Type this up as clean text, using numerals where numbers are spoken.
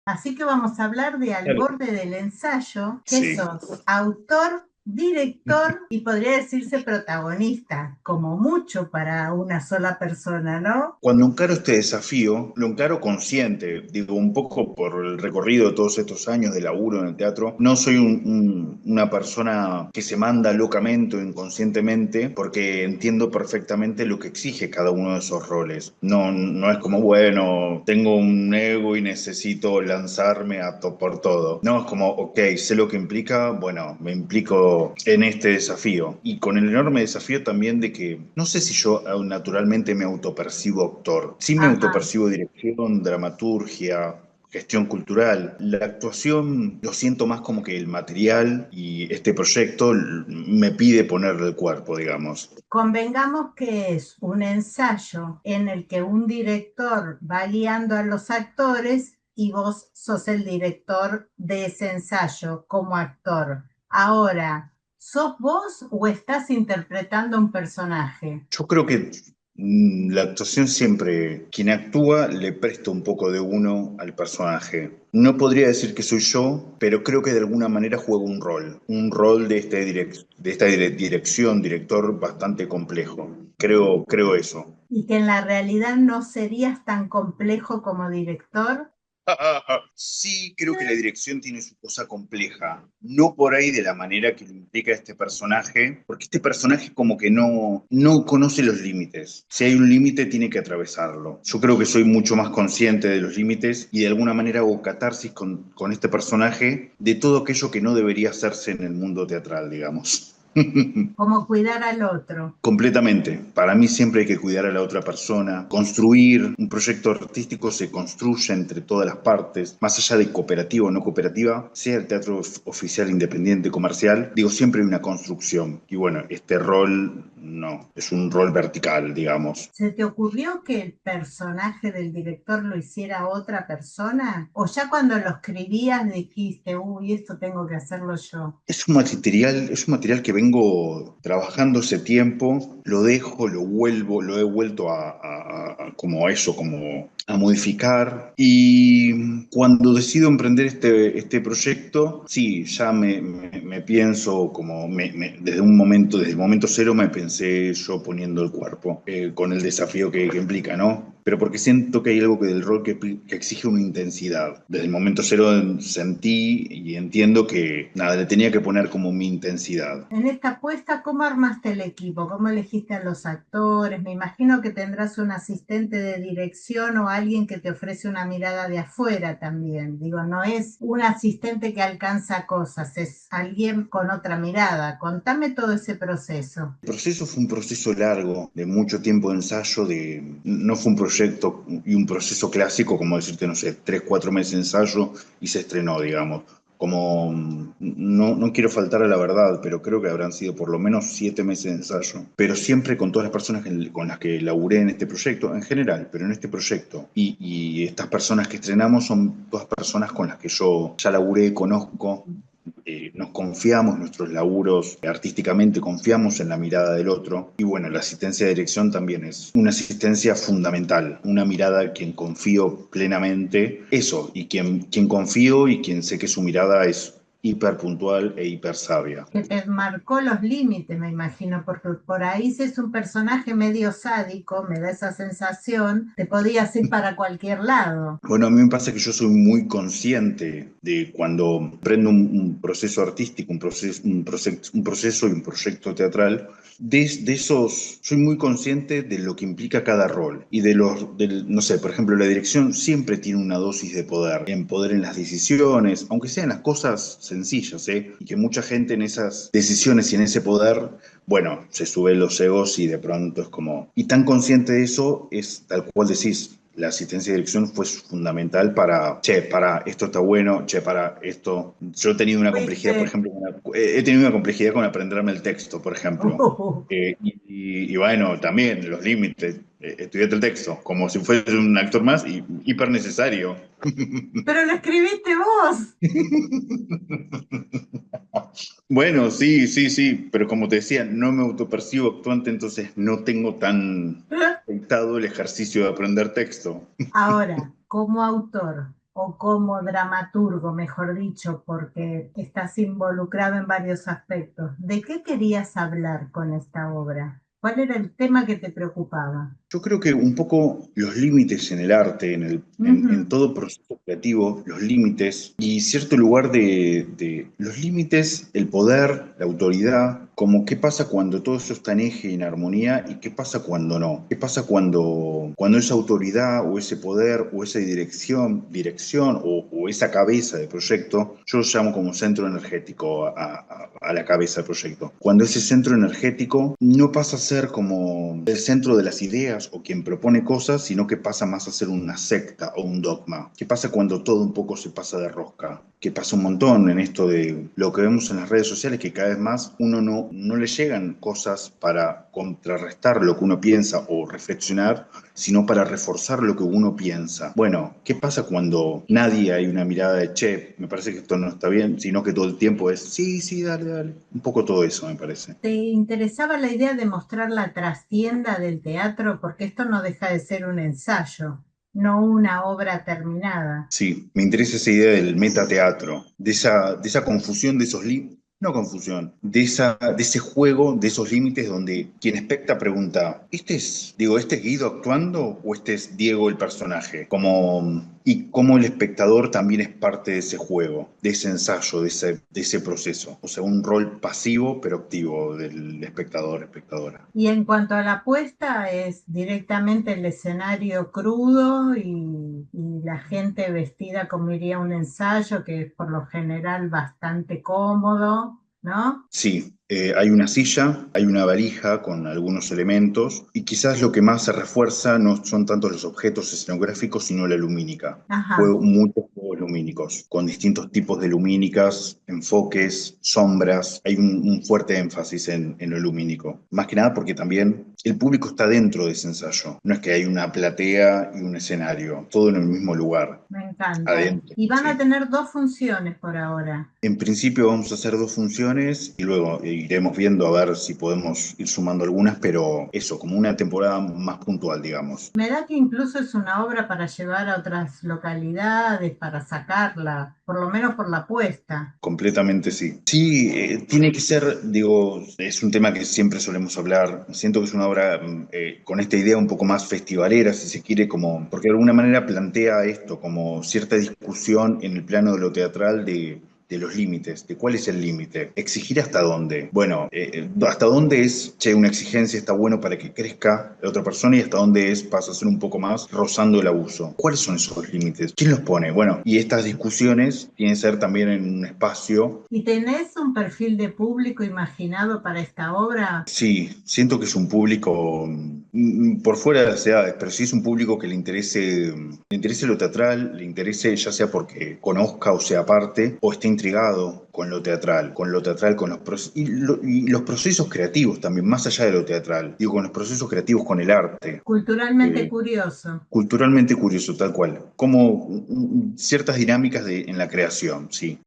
Así que vamos a hablar de Al Claro. borde del ensayo, que Sí. sos autor, director y podría decirse protagonista, como mucho para una sola persona, ¿no? Cuando encaro este desafío, lo encaro consciente, digo, un poco por el recorrido de todos estos años de laburo en el teatro. No soy una persona que se manda locamente o inconscientemente, porque entiendo perfectamente lo que exige cada uno de esos roles. No, no es como, bueno, tengo un ego y necesito lanzarme por todo. No, es como, ok, sé lo que implica, bueno, me implico en este desafío. Y con el enorme desafío también de que, no sé si yo naturalmente me autopercibo actor. Sí me Ajá. autopercibo dirección, dramaturgia, gestión cultural. La actuación lo siento más como que el material y este proyecto me pide ponerle el cuerpo, digamos. Convengamos que es un ensayo en el que un director va guiando a los actores y vos sos el director de ese ensayo como actor. Ahora, ¿sos vos o estás interpretando un personaje? Yo creo que la actuación siempre, quien actúa le presta un poco de uno al personaje. No podría decir que soy yo, pero creo que de alguna manera juego un rol de, de esta dirección, director bastante complejo. Creo eso. Y que en la realidad no serías tan complejo como director. Sí, creo que la dirección tiene su cosa compleja. No por ahí de la manera que lo implica este personaje, porque este personaje como que no conoce los límites. Si hay un límite, tiene que atravesarlo. Yo creo que soy mucho más consciente de los límites y de alguna manera hago catarsis con este personaje de todo aquello que no debería hacerse en el mundo teatral, digamos. Como cuidar al otro. Completamente. Para mí siempre hay que cuidar a la otra persona. Construir un proyecto artístico se construye entre todas las partes, más allá de cooperativa o no cooperativa, sea el teatro oficial, independiente, comercial, digo, siempre hay una construcción. Y bueno, este rol no, es un rol vertical, digamos. ¿Se te ocurrió que el personaje del director lo hiciera otra persona? ¿O ya cuando lo escribías dijiste, uy, esto tengo que hacerlo yo? Es un material que vengo trabajando hace tiempo, lo dejo, lo vuelvo, lo he vuelto como a eso, como a modificar. Y cuando decido emprender este proyecto, sí, ya me pienso como, desde un momento, desde el momento cero me pensé yo poniendo el cuerpo, con el desafío que implica, ¿no? Pero porque siento que hay algo que del rol que exige una intensidad. Desde el momento cero sentí y entiendo que nada, le tenía que poner como mi intensidad. En esta apuesta, ¿cómo armaste el equipo? ¿Cómo elegiste a los actores? Me imagino que tendrás un asistente de dirección o alguien que te ofrece una mirada de afuera también. Digo, no es un asistente que alcanza cosas, es alguien con otra mirada. Contame todo ese proceso. El proceso fue un proceso largo, de mucho tiempo de ensayo, no fue un proyecto y un proceso clásico, como decirte, no sé, 3, 4 meses de ensayo y se estrenó, digamos. Como, no quiero faltar a la verdad, pero creo que habrán sido por lo menos 7 meses de ensayo. Pero siempre con todas las personas con las que laburé en este proyecto, en general, pero en este proyecto. Y estas personas que estrenamos son todas personas con las que yo ya laburé, conozco, nos confiamos nuestros laburos artísticamente, confiamos en la mirada del otro. Y bueno, la asistencia de dirección también es una asistencia fundamental, una mirada en quien confío plenamente, eso, y quien confío y quien sé que su mirada es hiper puntual e hiper sabia. Que te marcó los límites, me imagino, porque por ahí si es un personaje medio sádico, me da esa sensación, te podías ir para cualquier lado. Bueno, a mí me pasa que yo soy muy consciente de cuando prendo un proceso artístico, un proceso y un proyecto teatral, de esos, soy muy consciente de lo que implica cada rol y no sé, por ejemplo, la dirección siempre tiene una dosis de poder en las decisiones, aunque sean las cosas sencillas, ¿eh? Y que mucha gente en esas decisiones y en ese poder, bueno, se suben los egos y de pronto es como, y tan consciente de eso es tal cual decís, la asistencia de dirección fue fundamental para, che, para esto está bueno, che, para esto. Yo he tenido una complejidad, por Fuiste, ejemplo, he tenido una complejidad con aprenderme el texto, por ejemplo. Y bueno, también los límites, estudiate el texto, como si fuese un actor más y hiper necesario. pero lo escribiste vos. Bueno, sí, sí, sí, pero como te decía, no me autopercibo actuante, entonces no tengo tan afectado el ejercicio de aprender texto. Ahora, como autor, o como dramaturgo, mejor dicho, porque estás involucrado en varios aspectos. ¿De qué querías hablar con esta obra? ¿Cuál era el tema que te preocupaba? Yo creo que un poco los límites en el arte, en Ujú. todo proceso creativo, los límites y cierto lugar de los límites, el poder, la autoridad, como qué pasa cuando todo eso está en eje y en armonía y qué pasa cuando no. ¿Qué pasa cuando esa autoridad o ese poder o esa dirección o esa cabeza de proyecto, yo lo llamo como centro energético a la cabeza del proyecto. Cuando ese centro energético no pasa a ser como el centro de las ideas o quien propone cosas, sino que pasa más a ser una secta o un dogma. ¿Qué pasa cuando todo un poco se pasa de rosca? Que pasa un montón en esto de lo que vemos en las redes sociales, que cada vez más uno no le llegan cosas para contrarrestar lo que uno piensa o reflexionar, sino para reforzar lo que uno piensa. Bueno, ¿qué pasa cuando nadie hay una mirada de, che, me parece que esto no está bien, sino que todo el tiempo es, sí, sí, dale, dale? Un poco todo eso, me parece. ¿Te interesaba la idea de mostrar la trastienda del teatro? Porque esto no deja de ser un ensayo, no una obra terminada. Sí, me interesa esa idea del metateatro, de esa confusión, de esos límites, no confusión, de ese juego, de esos límites donde quien especta pregunta, ¿este es Guido actuando o este es Diego el personaje? Y cómo el espectador también es parte de ese juego, de ese ensayo, de ese proceso. O sea, un rol pasivo pero activo del espectador, espectadora. Y en cuanto a la puesta, es directamente el escenario crudo y la gente vestida como iría a un ensayo, que es por lo general bastante cómodo, ¿no? Sí, hay una silla, hay una valija con algunos elementos y quizás lo que más se refuerza no son tanto los objetos escenográficos, sino la lumínica. Ajá. Muchos juegos lumínicos, con distintos tipos de lumínicas, enfoques, sombras. Hay un fuerte énfasis en lo lumínico. Más que nada porque también el público está dentro de ese ensayo. No es que hay una platea y un escenario, todo en el mismo lugar, Me encanta. adentro. Y van a Sí. tener dos funciones por ahora. En principio vamos a hacer dos funciones y luego iremos viendo a ver si podemos ir sumando algunas, pero eso, como una temporada más puntual, digamos. Me da que incluso es una obra para llevar a otras localidades, para sacarla, por lo menos por la puesta. Completamente sí. Sí, tiene que ser, digo, es un tema que siempre solemos hablar. Siento que es una obra con esta idea un poco más festivalera, si se quiere, como, porque de alguna manera plantea esto, como cierta discusión en el plano de lo teatral de los límites, de cuál es el límite, exigir hasta dónde. Bueno, hasta dónde es, che, una exigencia está bueno para que crezca la otra persona y hasta dónde pasa a ser un poco más rozando el abuso. ¿Cuáles son esos límites? ¿Quién los pone? Bueno, y estas discusiones tienen que ser también en un espacio. ¿Y tenés un perfil de público imaginado para esta obra? Sí, siento que es un público por fuera de las edades, pero sí es un público que le interese lo teatral, le interese ya sea porque conozca o sea parte, o esté intrigado con lo teatral, y los procesos creativos también, más allá de lo teatral, digo, con los procesos creativos, con el arte. Culturalmente Eh, curioso. Culturalmente curioso, tal cual, como ciertas dinámicas en la creación, sí.